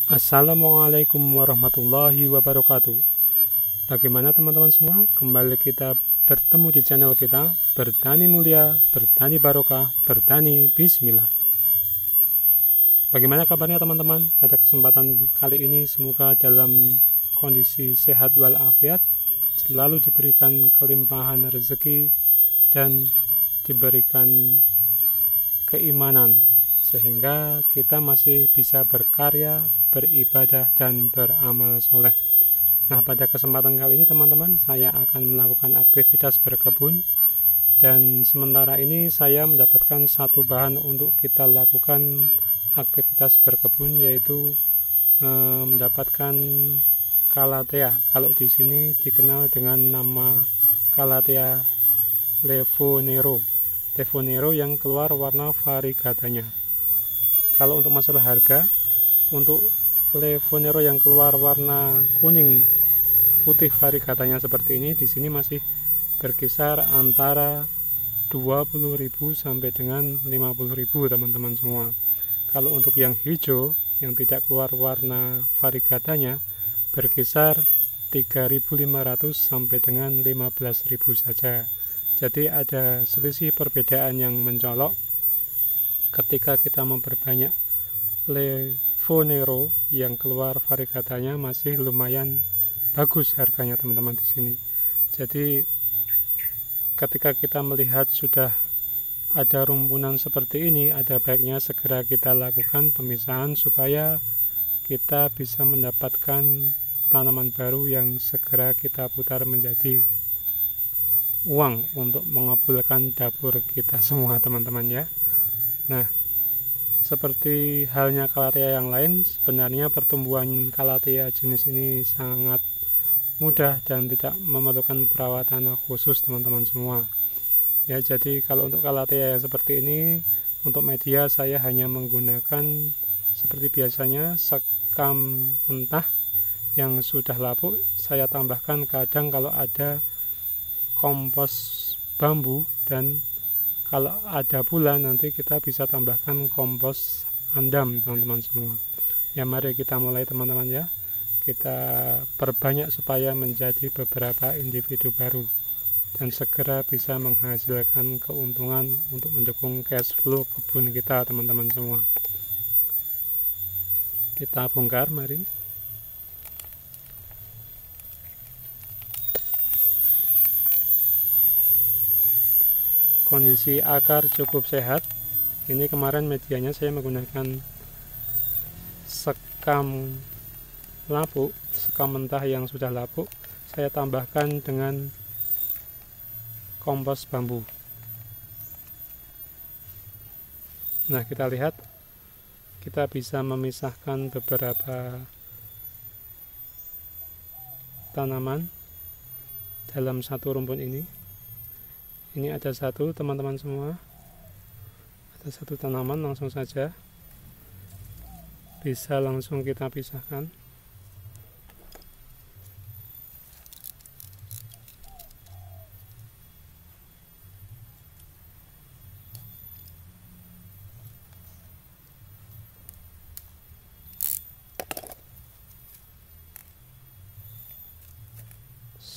Assalamualaikum warahmatullahi wabarakatuh. Bagaimana teman-teman semua? Kembali kita bertemu di channel kita Bertani Mulia, Bertani Barokah, Bertani Bismillah. Bagaimana kabarnya teman-teman? Pada kesempatan kali ini semoga dalam kondisi sehat walafiat, selalu diberikan kelimpahan rezeki dan diberikan keimanan, sehingga kita masih bisa berkarya, beribadah, dan beramal soleh. Nah, pada kesempatan kali ini teman-teman, saya akan melakukan aktivitas berkebun, dan sementara ini saya mendapatkan satu bahan untuk kita lakukan aktivitas berkebun, yaitu mendapatkan Calathea. Kalau di sini dikenal dengan nama Calathea Levonero yang keluar warna variegatanya. Kalau untuk masalah harga, untuk Levonero yang keluar warna kuning putih variegatanya seperti ini, di sini masih berkisar antara 20.000 sampai dengan 50.000 teman-teman semua. Kalau untuk yang hijau yang tidak keluar warna variegatanya berkisar 3.500 sampai dengan 15.000 saja. Jadi ada selisih perbedaan yang mencolok ketika kita memperbanyak Levonero yang keluar variegatanya, masih lumayan bagus harganya teman-teman di sini. Jadi ketika kita melihat sudah ada rumpunan seperti ini, ada baiknya segera kita lakukan pemisahan supaya kita bisa mendapatkan tanaman baru yang segera kita putar menjadi uang untuk mengabulkan dapur kita semua teman-teman ya. Nah, seperti halnya Calathea yang lain, sebenarnya pertumbuhan Calathea jenis ini sangat mudah dan tidak memerlukan perawatan khusus teman-teman semua ya. Jadi kalau untuk Calathea yang seperti ini, untuk media saya hanya menggunakan seperti biasanya sekam mentah yang sudah lapuk. Saya tambahkan kadang kalau ada kompos bambu, dan kalau ada pula nanti kita bisa tambahkan kompos andam teman-teman semua ya. Mari kita mulai teman-teman ya, kita perbanyak supaya menjadi beberapa individu baru dan segera bisa menghasilkan keuntungan untuk mendukung cash flow kebun kita teman-teman semua. Kita bongkar, mari. Kondisi akar cukup sehat. Ini kemarin medianya saya menggunakan sekam lapuk, sekam mentah yang sudah lapuk, saya tambahkan dengan kompos bambu. Nah, kita lihat, kita bisa memisahkan beberapa tanaman dalam satu rumpun ini. Ini ada satu teman-teman semua, ada satu tanaman, langsung saja bisa langsung kita pisahkan.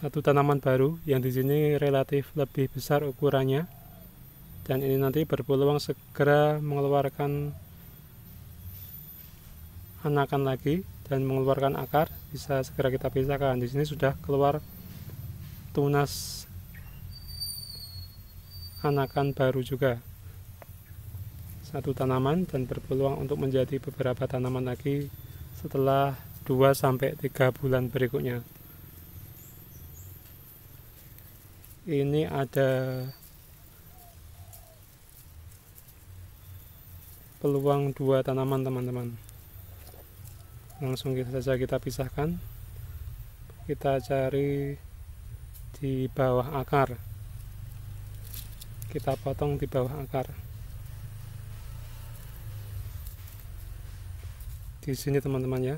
Satu tanaman baru yang di sini relatif lebih besar ukurannya, dan ini nanti berpeluang segera mengeluarkan anakan lagi dan mengeluarkan akar, bisa segera kita pisahkan. Di sini sudah keluar tunas anakan baru juga, satu tanaman, dan berpeluang untuk menjadi beberapa tanaman lagi setelah 2-3 bulan berikutnya. Ini ada peluang 2 tanaman teman-teman. Langsung saja kita pisahkan. Kita cari di bawah akar, kita potong di bawah akar. Di sini teman-teman ya.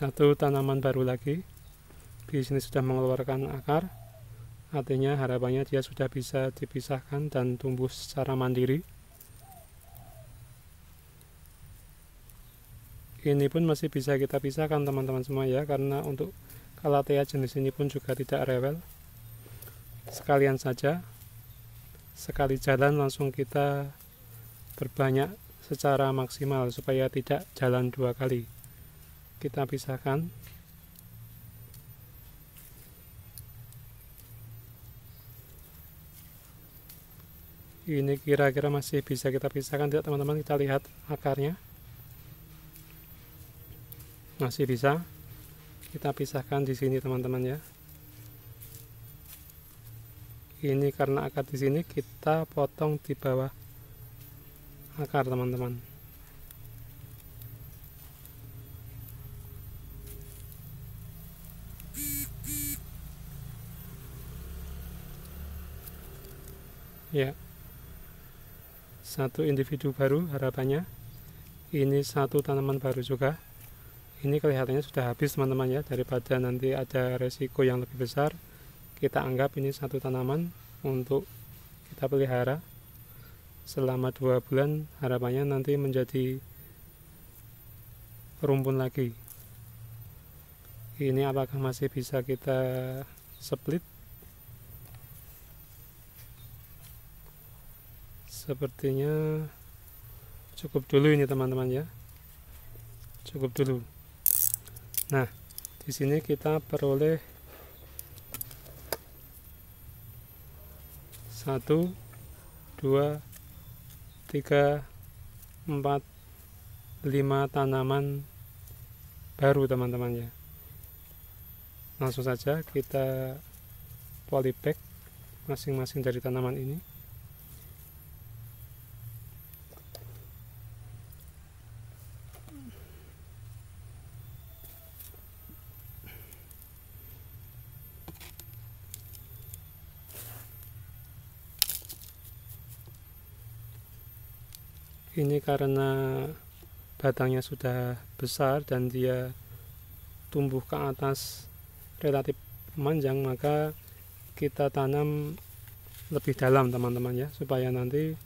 Satu tanaman baru lagi di sini sudah mengeluarkan akar. Artinya harapannya dia sudah bisa dipisahkan dan tumbuh secara mandiri. Ini pun masih bisa kita pisahkan teman-teman semua ya, karena untuk Calathea jenis ini pun juga tidak rewel. Sekalian saja, sekali jalan langsung kita berbanyak secara maksimal supaya tidak jalan 2 kali. Kita pisahkan. Ini kira-kira masih bisa kita pisahkan tidak teman-teman? Kita lihat akarnya. Masih bisa. Kita pisahkan di sini teman-teman ya. Ini karena akar di sini, kita potong di bawah akar teman-teman. Ya, satu individu baru harapannya. Ini satu tanaman baru juga. Ini kelihatannya sudah habis teman-teman ya, daripada nanti ada resiko yang lebih besar, kita anggap ini satu tanaman untuk kita pelihara selama 2 bulan. Harapannya nanti menjadi rumpun lagi. Ini apakah masih bisa kita split? Sepertinya cukup dulu ini teman-teman ya, cukup dulu. Nah, di sini kita peroleh 1, 2, 3, 4, 5 tanaman baru teman-teman ya. Langsung saja kita polybag masing-masing dari tanaman ini. Ini karena batangnya sudah besar dan dia tumbuh ke atas relatif panjang, maka kita tanam lebih dalam teman-teman ya, supaya nanti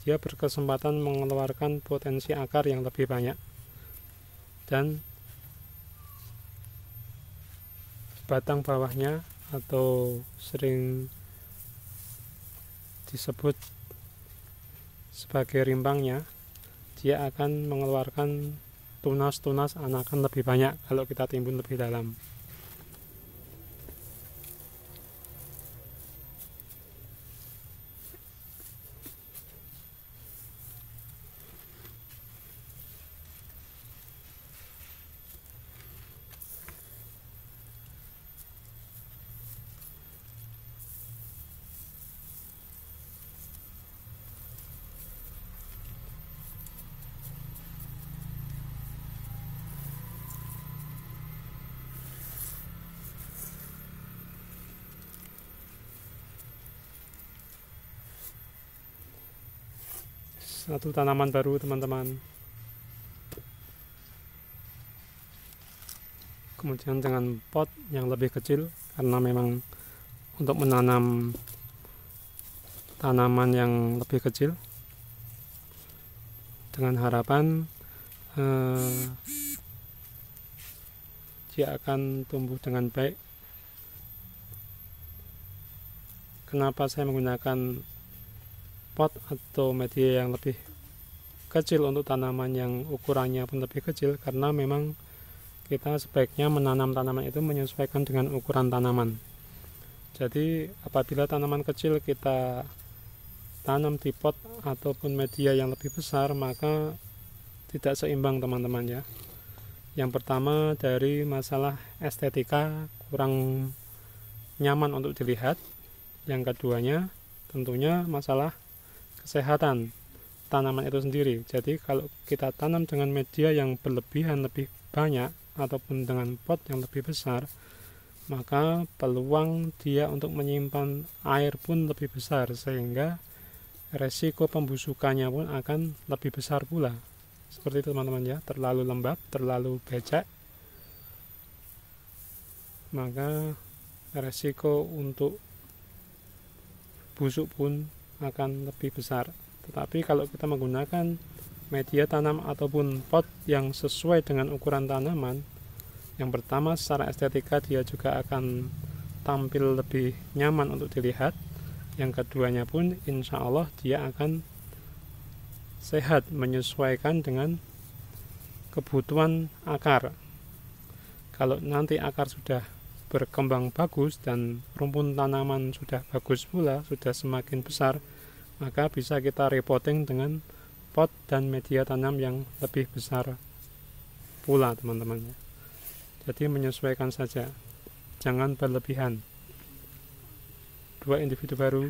dia berkesempatan mengeluarkan potensi akar yang lebih banyak. Dan batang bawahnya atau sering disebut sebagai rimbangnya, dia akan mengeluarkan tunas-tunas anakan lebih banyak kalau kita timbun lebih dalam. Satu tanaman baru teman-teman. Kemudian dengan pot yang lebih kecil, karena memang untuk menanam tanaman yang lebih kecil, dengan harapan dia akan tumbuh dengan baik. Kenapa saya menggunakan pot atau media yang lebih kecil untuk tanaman yang ukurannya pun lebih kecil? Karena memang kita sebaiknya menanam tanaman itu menyesuaikan dengan ukuran tanaman. Jadi apabila tanaman kecil kita tanam di pot ataupun media yang lebih besar, maka tidak seimbang teman-teman ya. Yang pertama dari masalah estetika, kurang nyaman untuk dilihat. Yang keduanya tentunya masalah kesehatan tanaman itu sendiri. Jadi kalau kita tanam dengan media yang berlebihan lebih banyak ataupun dengan pot yang lebih besar, maka peluang dia untuk menyimpan air pun lebih besar, sehingga resiko pembusukannya pun akan lebih besar pula. Seperti itu teman-teman ya. Terlalu lembab, terlalu becek, maka resiko untuk busuk pun akan lebih besar. Tetapi kalau kita menggunakan media tanam ataupun pot yang sesuai dengan ukuran tanaman, yang pertama secara estetika dia juga akan tampil lebih nyaman untuk dilihat. Yang keduanya pun insya Allah dia akan sehat, menyesuaikan dengan kebutuhan akar. Kalau nanti akar sudah berkembang bagus dan rumpun tanaman sudah bagus pula, sudah semakin besar, maka bisa kita repotting dengan pot dan media tanam yang lebih besar pula, teman-teman. Jadi menyesuaikan saja, jangan berlebihan. 2 individu baru.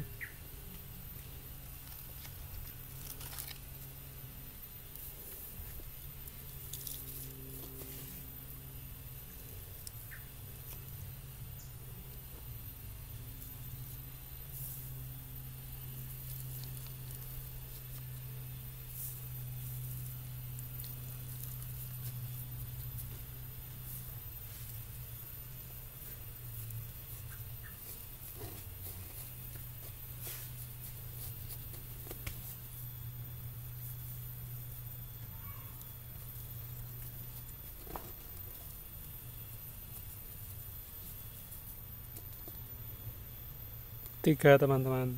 Tiga, teman-teman.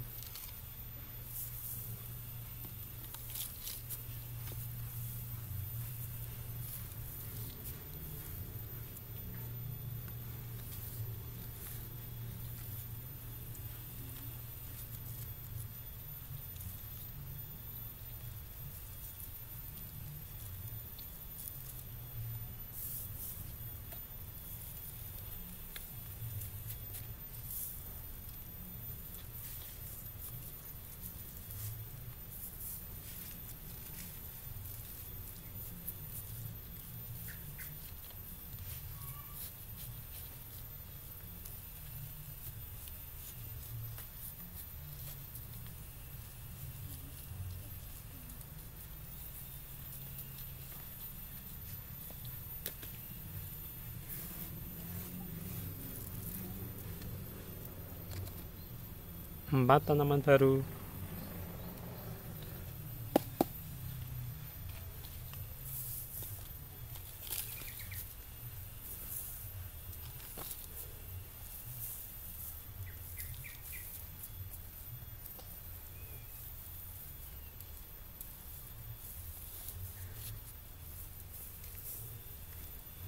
Empat tanaman baru.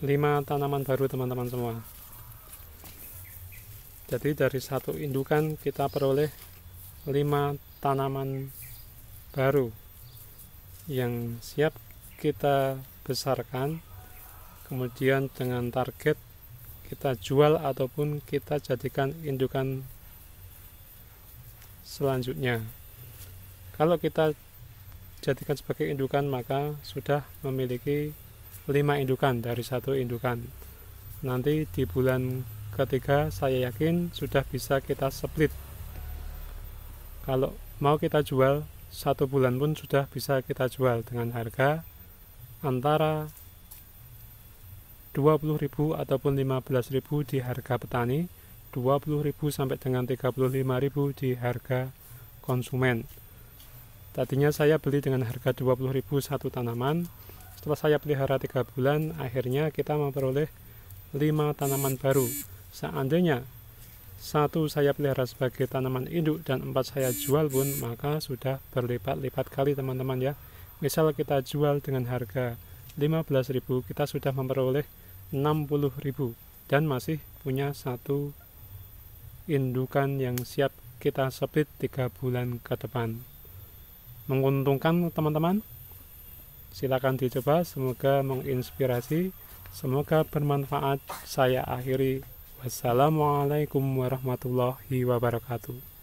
Lima tanaman baru, teman-teman semua. Jadi dari satu indukan kita peroleh 5 tanaman baru yang siap kita besarkan, kemudian dengan target kita jual ataupun kita jadikan indukan selanjutnya. Kalau kita jadikan sebagai indukan, maka sudah memiliki 5 indukan dari satu indukan. Nanti di bulan ketiga saya yakin sudah bisa kita split. Kalau mau kita jual 1 bulan pun sudah bisa kita jual dengan harga antara 20.000 ataupun 15.000 di harga petani, 20.000 sampai dengan 35.000 di harga konsumen. Tadinya saya beli dengan harga 20.000 satu tanaman. Setelah saya pelihara 3 bulan, akhirnya kita memperoleh 5 tanaman baru. Seandainya 1 saya pelihara sebagai tanaman induk dan 4 saya jual pun, maka sudah berlipat-lipat kali, teman-teman ya. Misal kita jual dengan harga 15.000, kita sudah memperoleh 60.000 dan masih punya 1 indukan yang siap kita split 3 bulan ke depan. Menguntungkan, teman-teman? Silakan dicoba, semoga menginspirasi, semoga bermanfaat. Saya akhiri. Wassalamualaikum warahmatullahi wabarakatuh.